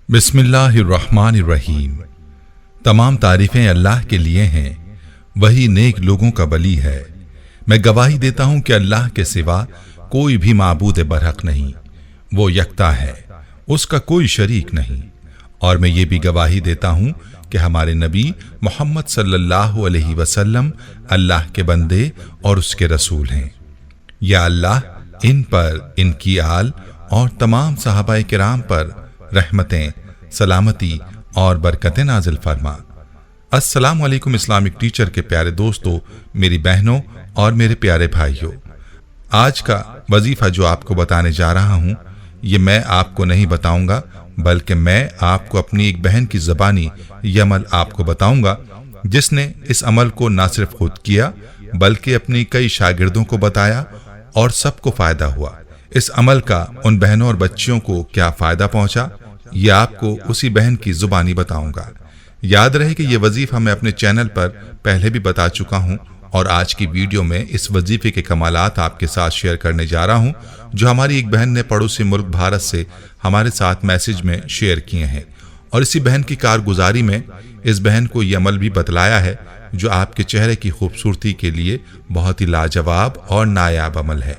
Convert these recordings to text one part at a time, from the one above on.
बिस्मिल्लाहिर्रहमानिर्रहीम। तमाम तारीफ़ें अल्लाह के लिए हैं, वही नेक लोगों का वली है। मैं गवाही देता हूँ कि अल्लाह के सिवा कोई भी माबूद बरहक नहीं, वो यकता है, उसका कोई शरीक नहीं। और मैं ये भी गवाही देता हूँ कि हमारे नबी मोहम्मद सल्लल्लाहु अलैहि वसल्लम अल्लाह के बंदे और उसके रसूल हैं। या अल्लाह इन पर, इनकी आल और तमाम सहाबाए किराम पर रहमतें, सलामती और बरकतें नाजिल फरमा। अस्सलामु अलैकुम इस्लामिक टीचर के प्यारे दोस्तों, मेरी बहनों और मेरे प्यारे भाइयों, आज का वजीफा जो आपको बताने जा रहा हूँ, ये मैं आपको नहीं बताऊंगा, बल्कि मैं आपको अपनी एक बहन की ज़बानी ये अमल आपको बताऊंगा, जिसने इस अमल को न सिर्फ खुद किया बल्कि अपनी कई शागिर्दों को बताया और सबको फ़ायदा हुआ। इस अमल का उन बहनों और बच्चियों को क्या फ़ायदा पहुंचा, ये आपको उसी बहन की ज़ुबानी बताऊंगा। याद रहे कि ये वजीफ़ा मैं अपने चैनल पर पहले भी बता चुका हूँ और आज की वीडियो में इस वजीफे के कमालात आपके साथ शेयर करने जा रहा हूँ, जो हमारी एक बहन ने पड़ोसी मुल्क भारत से हमारे साथ मैसेज में शेयर किए हैं। और इसी बहन की कारगुजारी में इस बहन को ये अमल भी बतलाया है, जो आपके चेहरे की खूबसूरती के लिए बहुत ही लाजवाब और नायाब अमल है।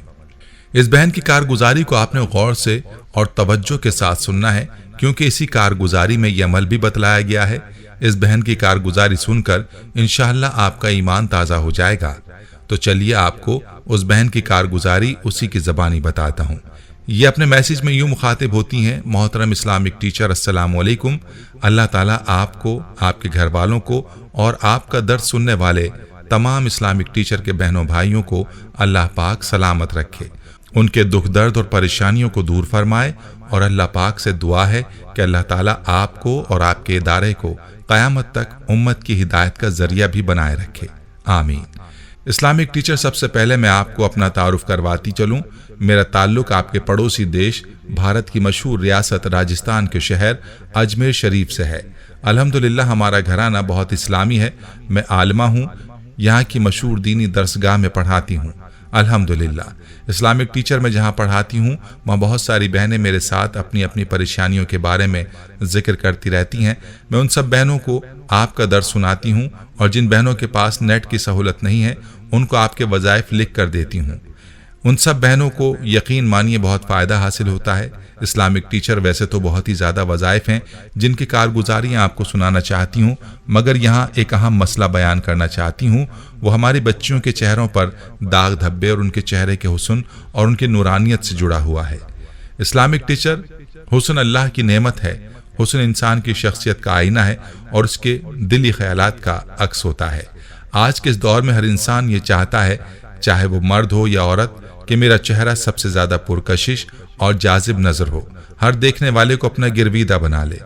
इस बहन की कारगुजारी को आपने गौर से और तवज्जो के साथ सुनना है, क्योंकि इसी कारगुजारी में यह अमल भी बतलाया गया है। इस बहन की कारगुजारी सुनकर इंशाअल्लाह आपका ईमान ताज़ा हो जाएगा। तो चलिए आपको उस बहन की कारगुजारी उसी की ज़बानी बताता हूँ। ये अपने मैसेज में यूँ मुखातिब होती हैं, मोहतरम इस्लामिक टीचर, अस्सलाम वालेकुम। अल्लाह ताला आपको, आपके घर वालों को और आपका दर्स सुनने वाले तमाम इस्लामिक टीचर के बहनों भाइयों को अल्लाह पाक सलामत रखे, उनके दुख दर्द और परेशानियों को दूर फरमाए। और अल्लाह पाक से दुआ है कि अल्लाह ताला आपको और आपके इदारे को क़यामत तक उम्मत की हिदायत का जरिया भी बनाए रखे, आमीन। इस्लामिक टीचर, सबसे पहले मैं आपको अपना तारुफ करवाती चलूँ। मेरा ताल्लुक आपके पड़ोसी देश भारत की मशहूर रियासत राजस्थान के शहर अजमेर शरीफ से है। अल्हम्दुलिल्लाह हमारा घराना बहुत इस्लामी है। मैं आलिमा हूँ, यहाँ की मशहूर दीनी दरसगाह में पढ़ाती हूँ। अल्हम्दुलिल्लाह इस्लामिक टीचर में जहाँ पढ़ाती हूँ, वहाँ बहुत सारी बहनें मेरे साथ अपनी अपनी परेशानियों के बारे में जिक्र करती रहती हैं। मैं उन सब बहनों को आपका दर्स सुनाती हूँ, और जिन बहनों के पास नेट की सहूलत नहीं है, उनको आपके वज़ाइफ लिख कर देती हूँ। उन सब बहनों को यकीन मानिए बहुत फ़ायदा हासिल होता है। इस्लामिक टीचर वैसे तो बहुत ही ज़्यादा वज़ाइफ हैं जिनकी कारगुजारियाँ आपको सुनाना चाहती हूँ, मगर यहाँ एक अहम मसला बयान करना चाहती हूँ। वो हमारी बच्चियों के चेहरों पर दाग धब्बे और उनके चेहरे के हुस्न और उनकी नूरानियत से जुड़ा हुआ है। इस्लामिक टीचर, हुस्न अल्लाह की नेमत है। हुस्न इंसान की शख्सियत का आईना है और उसके दिली ख्यालात का अक्स होता है। आज के इस दौर में हर इंसान ये चाहता है, चाहे वो मर्द हो या औरत, कि मेरा चेहरा सबसे ज़्यादा पुरकशिश और जाजिब नज़र हो, हर देखने वाले को अपना गिरवीदा बना ले।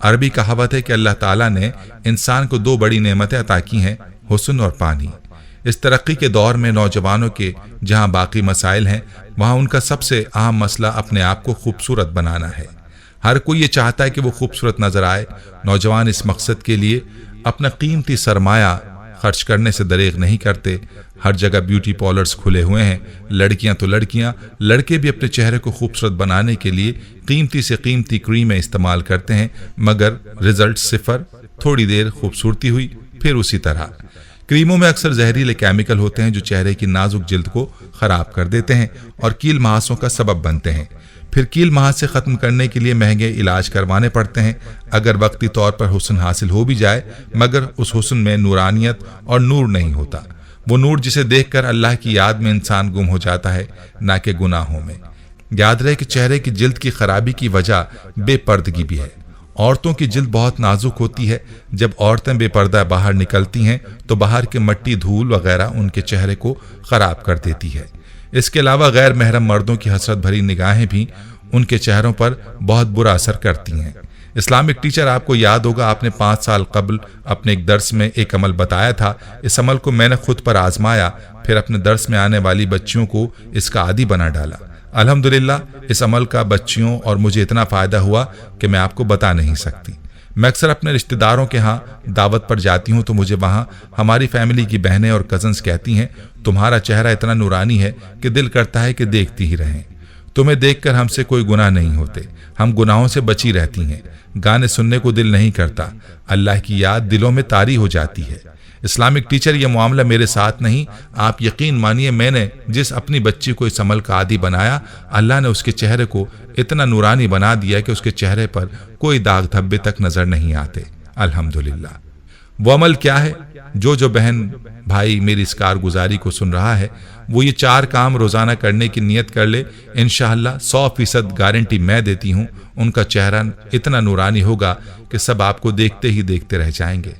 अरबी कहावत है कि अल्लाह ताला ने इंसान को दो बड़ी नेमतें अता की हैं, हुस्न और पानी। इस तरक्की के दौर में नौजवानों के जहाँ बाकी मसाइल हैं, वहाँ उनका सबसे अहम मसला अपने आप को खूबसूरत बनाना है। हर कोई ये चाहता है कि वो खूबसूरत नज़र आए। नौजवान इस मकसद के लिए अपना कीमती सरमाया खर्च करने से दरेग नहीं करते। हर जगह ब्यूटी पार्लर्स खुले हुए हैं। लड़कियां तो लड़कियां, लड़के भी अपने चेहरे को खूबसूरत बनाने के लिए कीमती से कीमती क्रीमें इस्तेमाल करते हैं, मगर रिजल्ट सिफर। थोड़ी देर खूबसूरती हुई, फिर उसी तरह। क्रीमों में अक्सर जहरीले केमिकल होते हैं जो चेहरे की नाजुक जिल्द को ख़राब कर देते हैं और कील महासों का सबब बनते हैं। फिर कील महासे ख़त्म करने के लिए महंगे इलाज करवाने पड़ते हैं। अगर वक्ती तौर पर हुस्न हासिल हो भी जाए, मगर उस हुस्न में नूरानियत और नूर नहीं होता। वो नूर जिसे देखकर अल्लाह की याद में इंसान गुम हो जाता है, ना कि गुनाहों में। याद रहे कि चेहरे की जिल्द की खराबी की वजह बेपर्दगी भी है। औरतों की जिल्द बहुत नाजुक होती है। जब औरतें बेपर्दा बाहर निकलती हैं तो बाहर के मट्टी, धूल वगैरह उनके चेहरे को ख़राब कर देती है। इसके अलावा गैर महरम मर्दों की हसरत भरी निगाहें भी उनके चेहरों पर बहुत बुरा असर करती हैं। इस्लामिक टीचर, आपको याद होगा आपने 5 साल कबल अपने एक दर्स में एक अमल बताया था। इस अमल को मैंने खुद पर आजमाया, फिर अपने दर्स में आने वाली बच्चियों को इसका आदी बना डाला। अल्हम्दुलिल्लाह इस अमल का बच्चियों और मुझे इतना फ़ायदा हुआ कि मैं आपको बता नहीं सकती। मैं अक्सर अपने रिश्तेदारों के यहाँ दावत पर जाती हूँ तो मुझे वहाँ हमारी फैमिली की बहनें और कज़न्स कहती हैं, तुम्हारा चेहरा इतना नूरानी है कि दिल करता है कि देखती ही रहें। तुम्हें देखकर हमसे कोई गुनाह नहीं होते, हम गुनाहों से बची रहती हैं। गाने सुनने को दिल नहीं करता, अल्लाह की याद दिलों में तारी हो जाती है। इस्लामिक टीचर, ये मामला मेरे साथ नहीं, आप यकीन मानिए मैंने जिस अपनी बच्ची को इस अमल का आदी बनाया, अल्लाह ने उसके चेहरे को इतना नूरानी बना दिया कि उसके चेहरे पर कोई दाग धब्बे तक नजर नहीं आते। अल्हम्दुलिल्लाह। वो अमल क्या है? जो बहन भाई मेरी इस कारगुजारी को सुन रहा है, वो ये 4 काम रोजाना करने की नियत कर ले। इंशाअल्लाह 100% गारंटी मैं देती हूँ, उनका चेहरा इतना नूरानी होगा कि सब आपको देखते ही देखते रह जाएंगे।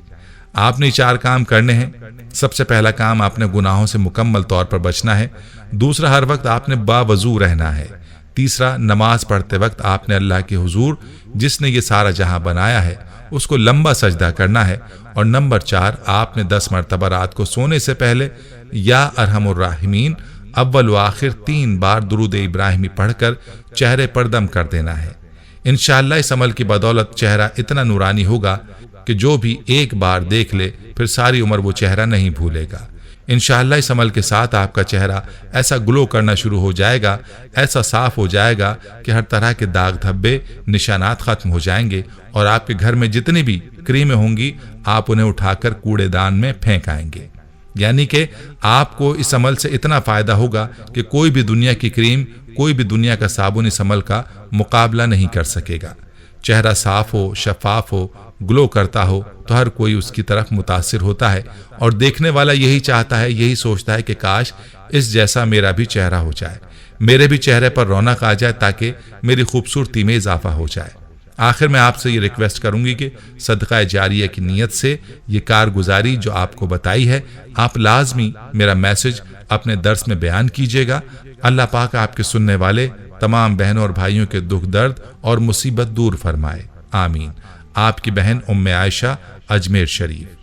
आपने 4 काम करने हैं। सबसे पहला काम, आपने गुनाहों से मुकम्मल तौर पर बचना है। दूसरा, हर वक्त आपने बावजू रहना है। तीसरा, नमाज पढ़ते वक्त आपने अल्लाह के हुजूर जिसने ये सारा जहां बनाया है उसको लंबा सजदा करना है। और नंबर 4, आपने 10 मरतबा रात को सोने से पहले या अरहमुर राहिमीन अव्वल व आखिर 3 बार दुरूद इब्राहिमी पढ़कर चेहरे पर दम कर देना है। इंशाअल्लाह इस अमल की बदौलत चेहरा इतना नूरानी होगा कि जो भी एक बार देख ले फिर सारी उम्र वो चेहरा नहीं भूलेगा। इंशाअल्लाह इस अमल के साथ आपका चेहरा ऐसा ग्लो करना शुरू हो जाएगा, ऐसा साफ हो जाएगा कि हर तरह के दाग धब्बे निशानात खत्म हो जाएंगे और आपके घर में जितनी भी क्रीमें होंगी आप उन्हें उठाकर कूड़ेदान में फेंक आएंगे। यानी कि आपको इस अमल से इतना फायदा होगा कि कोई भी दुनिया की क्रीम, कोई भी दुनिया का साबुन इस अमल का मुकाबला नहीं कर सकेगा। चेहरा साफ हो, शफाफ हो, ग्लो करता हो तो हर कोई उसकी तरफ मुतासिर होता है और देखने वाला यही चाहता है, यही सोचता है कि काश इस जैसा मेरा भी चेहरा हो जाए, मेरे भी चेहरे पर रौनक आ जाए ताकि मेरी खूबसूरती में इजाफा हो जाए। आखिर में आपसे ये रिक्वेस्ट करूंगी कि सदका जारिया की नीयत से ये कारगुजारी जो आपको बताई है, आप लाजमी मेरा मैसेज अपने दर्स में बयान कीजिएगा। अल्लाह पाक आपके सुनने वाले तमाम बहनों और भाइयों के दुख दर्द और मुसीबत दूर फरमाए, आमीन। आपकी बहन उम्मे आयशा, अजमेर शरीफ।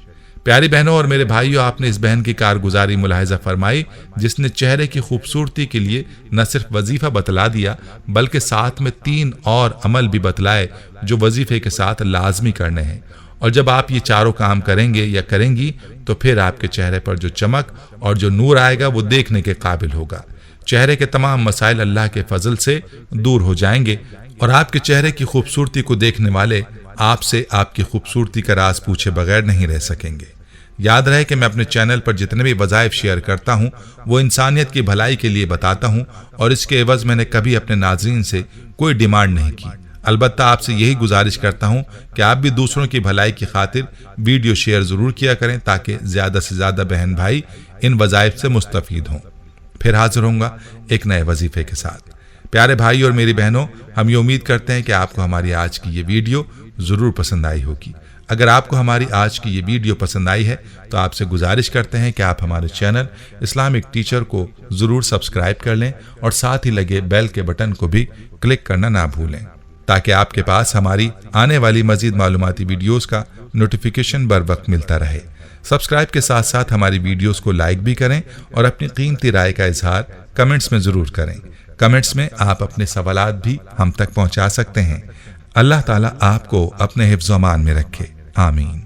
प्यारी बहनों और मेरे भाइयों, आपने इस बहन की कारगुजारी मुलाहिजा फरमाई जिसने चेहरे की खूबसूरती के लिए न सिर्फ वजीफा बतला दिया बल्कि साथ में 3 और अमल भी बतलाए जो वजीफे के साथ लाजमी करने हैं। और जब आप ये चारों काम करेंगे या करेंगी तो फिर आपके चेहरे पर जो चमक और जो नूर आएगा वो देखने के काबिल होगा। चेहरे के तमाम मसाइल अल्लाह के फजल से दूर हो जाएंगे और आपके चेहरे की खूबसूरती को देखने वाले आपसे आपकी खूबसूरती का राज पूछे बगैर नहीं रह सकेंगे। याद रहे कि मैं अपने चैनल पर जितने भी वज़ाइफ शेयर करता हूँ वो इंसानियत की भलाई के लिए बताता हूँ और इसके एवज मैंने कभी अपने नाज़रीन से कोई डिमांड नहीं की। अलबत्ता आपसे यही गुजारिश करता हूँ कि आप भी दूसरों की भलाई की खातिर वीडियो शेयर ज़रूर किया करें ताकि ज़्यादा से ज़्यादा बहन भाई इन वज़ाइफ से मुस्तफ़ीद हों। फिर हाजिर होऊंगा एक नए वजीफे के साथ। प्यारे भाई और मेरी बहनों, हम ये उम्मीद करते हैं कि आपको हमारी आज की ये वीडियो ज़रूर पसंद आई होगी। अगर आपको हमारी आज की ये वीडियो पसंद आई है तो आपसे गुजारिश करते हैं कि आप हमारे चैनल इस्लामिक टीचर को ज़रूर सब्सक्राइब कर लें और साथ ही लगे बेल के बटन को भी क्लिक करना ना भूलें ताकि आपके पास हमारी आने वाली मज़ीद मालूमाती वीडियोज़ का नोटिफिकेशन बर वक्त मिलता रहे। सब्सक्राइब के साथ साथ हमारी वीडियोस को लाइक भी करें और अपनी कीमती राय का इजहार कमेंट्स में ज़रूर करें। कमेंट्स में आप अपने सवालात भी हम तक पहुंचा सकते हैं। अल्लाह ताला आपको अपने हिफ्ज़-ओ-अमान में रखे, आमीन।